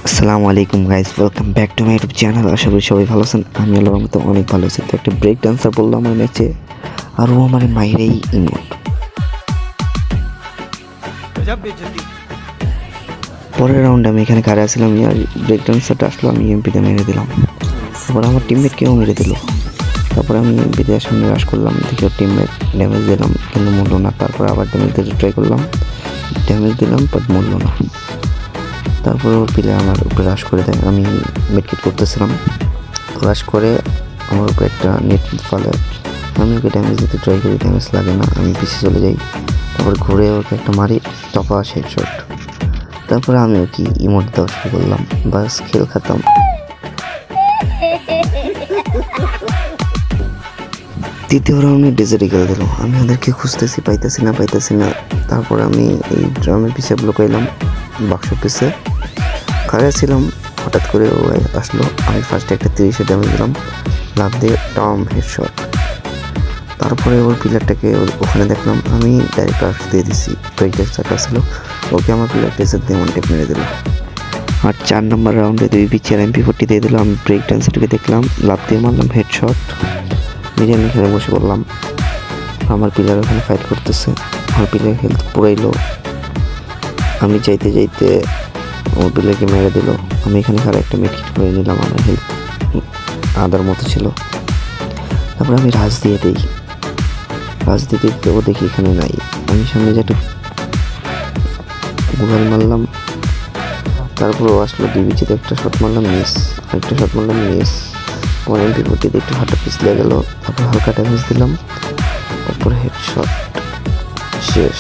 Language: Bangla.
আসসালামু আলাইকুম guys, welcome back to my YouTube channel. আশা করি সবাই ভালো আছেন। আমি আল্লাহর রহমতে অনেক ভালো আছি। তো একটা ব্রেক ডান্সার বললো আমার ম্যাচে, আর ও আমার মাইরেই ইমোট। পরের রাউন্ডে আমি এখানে কারে আসছিলাম, আর ব্রেক ডান্সারটা আসলো, আমি এমপিতে মেরে দিলাম। তারপর আমার টিমমেটকেও মেরে দিল। তারপরে আমি এমপিতে সামনে রাশ করলাম, দেখি ওর টিমমেট ড্যামেজ দিলাম, কিন্তু মরলো না। তারপরে আবার ড্যামেজ দিতে ট্রাই করলাম, ড্যামেজ দিলাম, বাট মরলো না। তারপরে ওর প্লেয়ার আমার উপরে রাশ করে দেয়। আমি মেডকিট করতেছিলাম, রাশ করে আমার উপরে একটা নেট ফালে। আমি ওকে ড্যামেজ দিতে ট্রাই করি, ড্যামেজ লাগে না, আমি পিছিয়ে চলে যাই। তারপর ঘুরে ওকে একটা মারি, টপা হেডশট। তারপরে আমি ওকে ইমোট দেওয়া শুরু করলাম, বাস খেল খাতাম। দ্বিতীয় রাউন্ডে ডেজার্টে খেলে দিল। আমি ওদেরকে খুঁজতেছি, পাইতেছি না। তারপরে আমি এই ড্রামের পিছিয়ে ব্লকাইলাম, বাক্স পিছে খাড়া ছিলাম। হঠাৎ করে ও আসলো, আমি ফার্স্টে একটা 30 ড্যামেজ দিলাম, লাভ দিয়ে টম হেডশট। তারপরে ওর প্লেয়ারটাকে ওখানে দেখলাম, আমি ডাইরেক্ট রাশ দিয়ে দিছি। ব্রেক ডান্সারটা ছিল, ওকে আমার প্লেয়ার টেসার দিয়ে ওয়ান টেপ মেরে দিল। আর 4 নম্বর রাউন্ডে 2 পিচের MP40 দিয়ে দিল। আমি ব্রেক ডান্সারটাকে দেখলাম, লাভ দিয়ে মারলাম হেডশট। নিজে আমি এখানে বসে পড়লাম। আমার প্লেয়ার ওখানে ফাইট করতেছে, আমার প্লেয়ার হেলথ পুরাইলো। আমি যাইতে আমার প্লেয়ারকে মেরে দিল। আমি এখানে আর একটা মেডকিট করে নিলাম, আমার হেলথ আদার মতো ছিল। তারপরে আমি রাজ দিয়ে দিই, ও দেখি এখানে নাই। আমি সামনে যে একটা গুগল মারলাম, তারপর ও আসলো, ডিবিচিতে একটা শট মারলাম, মিস। আরেকটা শট মারলাম, মিস। আমার MP40 একটু হাঁটা পিছলে গেল। তারপর হালকা ড্যামেজ দিলাম, তারপর হেডশট, শেষ।